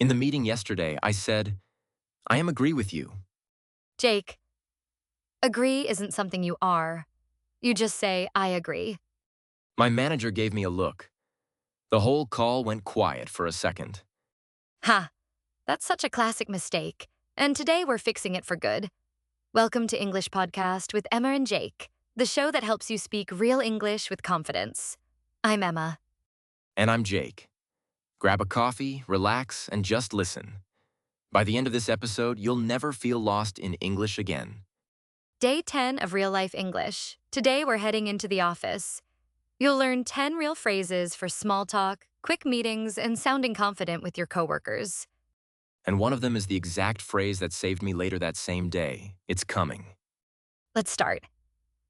In the meeting yesterday, I said, I am agree with you. Jake, agree isn't something you are. You just say, I agree. My manager gave me a look. The whole call went quiet for a second. Ha, that's such a classic mistake. And today we're fixing it for good. Welcome to English Podcast with Emma and Jake, the show that helps you speak real English with confidence. I'm Emma. And I'm Jake. Grab a coffee, relax, and just listen. By the end of this episode, you'll never feel lost in English again. Day 10 of Real Life English. Today we're heading into the office. You'll learn 10 real phrases for small talk, quick meetings, and sounding confident with your coworkers. And one of them is the exact phrase that saved me later that same day. It's coming. Let's start.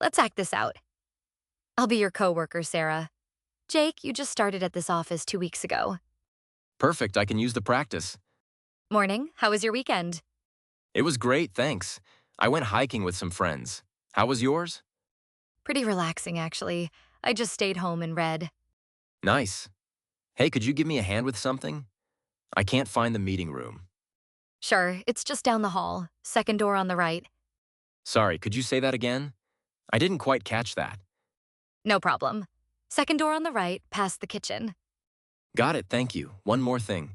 Let's act this out. I'll be your coworker, Sarah. Jake, you just started at this office 2 weeks ago. Perfect, I can use the practice. Morning, how was your weekend? It was great, thanks. I went hiking with some friends. How was yours? Pretty relaxing, actually. I just stayed home and read. Nice. Hey, could you give me a hand with something? I can't find the meeting room. Sure, it's just down the hall, second door on the right. Sorry, could you say that again? I didn't quite catch that. No problem. Second door on the right, past the kitchen. Got it, thank you. One more thing.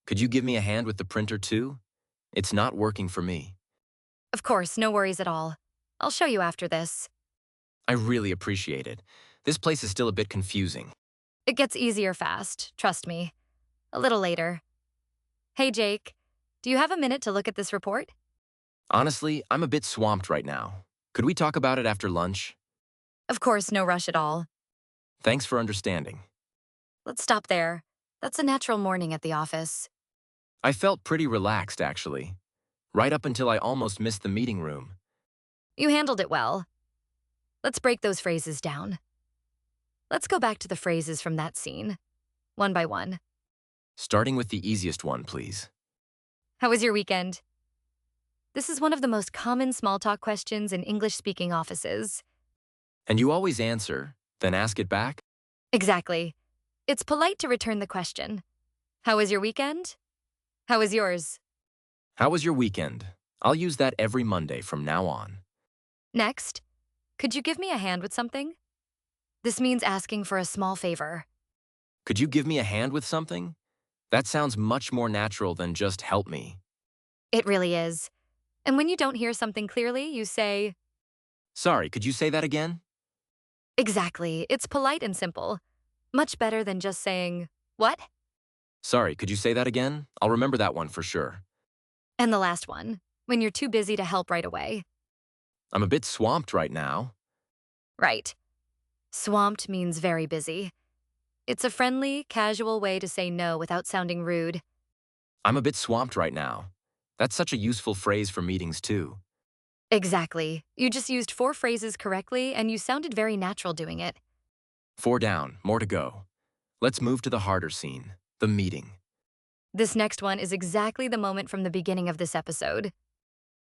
Could you give me a hand with the printer too? It's not working for me. Of course, no worries at all. I'll show you after this. I really appreciate it. This place is still a bit confusing. It gets easier fast, trust me. A little later. Hey, Jake, do you have a minute to look at this report? Honestly, I'm a bit swamped right now. Could we talk about it after lunch? Of course, no rush at all. Thanks for understanding. Let's stop there. That's a natural morning at the office. I felt pretty relaxed, actually. Right up until I almost missed the meeting room. You handled it well. Let's break those phrases down. Let's go back to the phrases from that scene, one by one. Starting with the easiest one, please. How was your weekend? This is one of the most common small talk questions in English-speaking offices. And you always answer, then ask it back? Exactly. It's polite to return the question. How was your weekend? How was yours? How was your weekend? I'll use that every Monday from now on. Next, could you give me a hand with something? This means asking for a small favor. Could you give me a hand with something? That sounds much more natural than just help me. It really is. And when you don't hear something clearly, you say, Sorry, could you say that again? exactly. It's polite and simple. Much better than just saying, what? Sorry, could you say that again? I'll remember that one for sure. And the last one, when you're too busy to help right away. I'm a bit swamped right now. Right. Swamped means very busy. It's a friendly, casual way to say no without sounding rude. I'm a bit swamped right now. That's such a useful phrase for meetings too. Exactly. You just used 4 phrases correctly and you sounded very natural doing it. 4 down, more to go. Let's move to the harder scene, the meeting. This next one is exactly the moment from the beginning of this episode.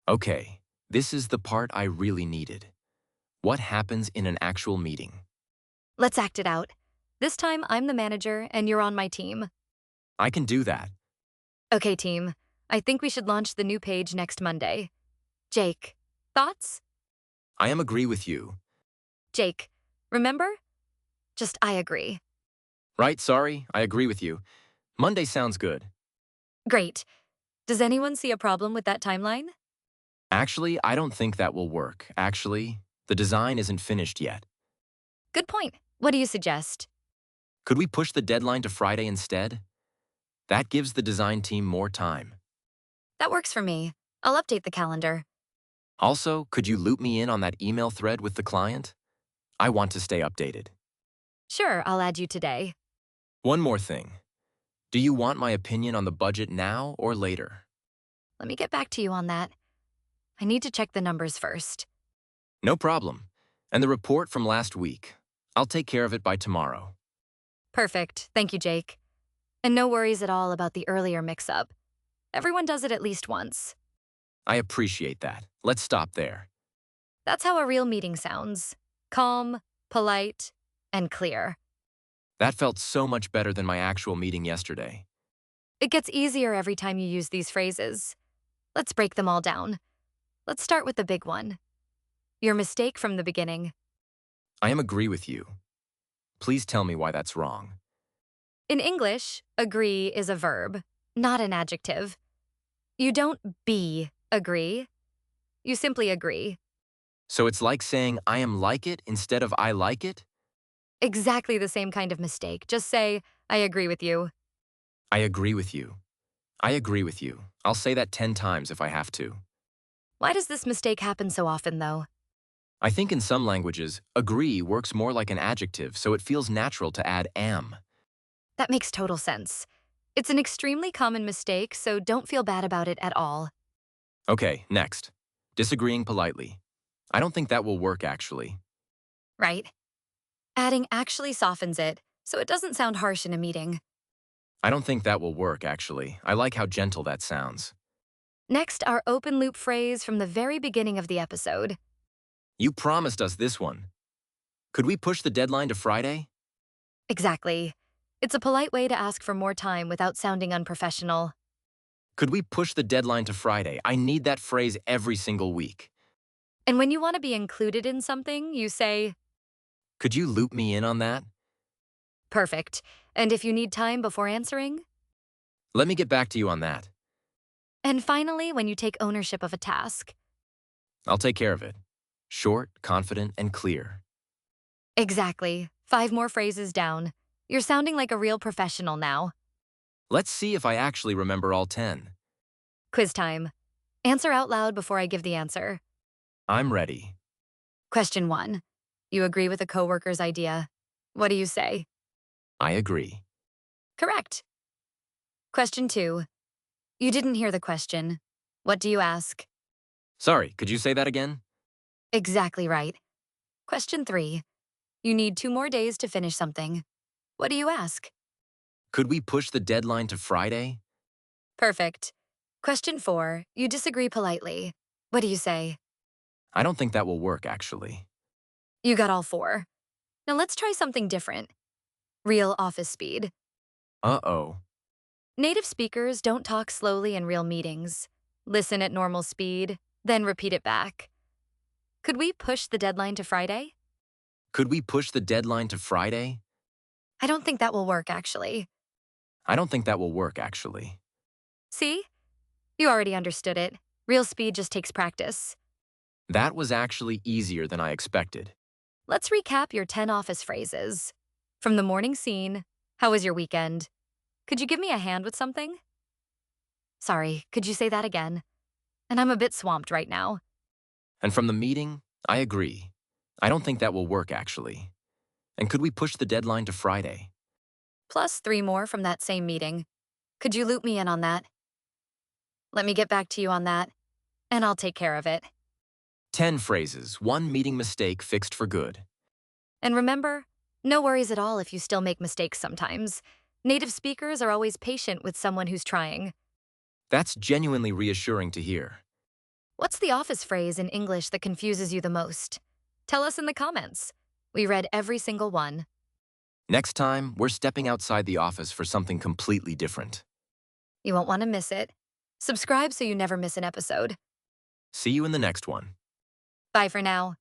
Okay, this is the part I really needed. What happens in an actual meeting? Let's act it out. This time I'm the manager and you're on my team. I can do that. Okay, team. I think we should launch the new page next Monday. Jake, thoughts? I am agree with you. Jake, remember? Just I agree. Right, sorry, I agree with you. Monday sounds good. Great. Does anyone see a problem with that timeline? Actually, I don't think that will work. Actually, the design isn't finished yet. Good point. What do you suggest? Could we push the deadline to Friday instead? That gives the design team more time. That works for me. I'll update the calendar. Also, could you loop me in on that email thread with the client? I want to stay updated. Sure, I'll add you today. One more thing. Do you want my opinion on the budget now or later? Let me get back to you on that. I need to check the numbers first. No problem. And the report from last week. I'll take care of it by tomorrow. Perfect. Thank you, Jake. And no worries at all about the earlier mix-up. Everyone does it at least once. I appreciate that. Let's stop there. That's how a real meeting sounds. Calm, polite, and clear. That felt so much better than my actual meeting yesterday. It gets easier every time you use these phrases. Let's break them all down. Let's start with the big one. Your mistake from the beginning. I am agree with you. Please tell me why that's wrong. In English, agree is a verb, not an adjective. You don't be agree, you simply agree. So it's like saying I am like it instead of I like it? Exactly the same kind of mistake. Just say, I agree with you. I agree with you. I agree with you. I'll say that 10 times if I have to. Why does this mistake happen so often, though? I think in some languages, agree works more like an adjective, so it feels natural to add am. That makes total sense. It's an extremely common mistake, so don't feel bad about it at all. Okay, next. Disagreeing politely. I don't think that will work actually. Right? Adding actually softens it, so it doesn't sound harsh in a meeting. I don't think that will work actually. I like how gentle that sounds. Next, our open loop phrase from the very beginning of the episode. You promised us this one. Could we push the deadline to Friday? Exactly. It's a polite way to ask for more time without sounding unprofessional. Could we push the deadline to Friday? I need that phrase every single week. And when you want to be included in something, you say, Could you loop me in on that? perfect. And if you need time before answering? Let me get back to you on that. And finally, when you take ownership of a task. I'll take care of it. Short, confident, and clear. Exactly. 5 more phrases down. You're sounding like a real professional now. Let's see if I actually remember all 10. Quiz time. Answer out loud before I give the answer. I'm ready. Question 1. You agree with a coworker's idea. What do you say? I agree. Correct. Question 2. You didn't hear the question. What do you ask? Sorry, could you say that again? Exactly right. Question 3. You need 2 more days to finish something. What do you ask? Could we push the deadline to Friday? Perfect. Question 4. You disagree politely. What do you say? I don't think that will work actually. You got all 4. Now let's try something different. Real office speed. Uh-oh. Native speakers don't talk slowly in real meetings. Listen at normal speed, then repeat it back. Could we push the deadline to Friday? Could we push the deadline to Friday? I don't think that will work, actually. I don't think that will work actually. See? You already understood it. Real speed just takes practice. That was actually easier than I expected. Let's recap your 10 office phrases. From the morning scene, how was your weekend? Could you give me a hand with something? Sorry, could you say that again? And I'm a bit swamped right now. And from the meeting, I agree. I don't think that will work actually. And could we push the deadline to Friday? Plus 3 more from that same meeting. Could you loop me in on that? Let me get back to you on that, and I'll take care of it. 10 phrases, 1 meeting mistake fixed for good. And remember, no worries at all if you still make mistakes sometimes. Native speakers are always patient with someone who's trying. That's genuinely reassuring to hear. What's the office phrase in English that confuses you the most? Tell us in the comments. We read every single one. Next time, we're stepping outside the office for something completely different. You won't want to miss it. Subscribe so you never miss an episode. See you in the next one. Bye for now.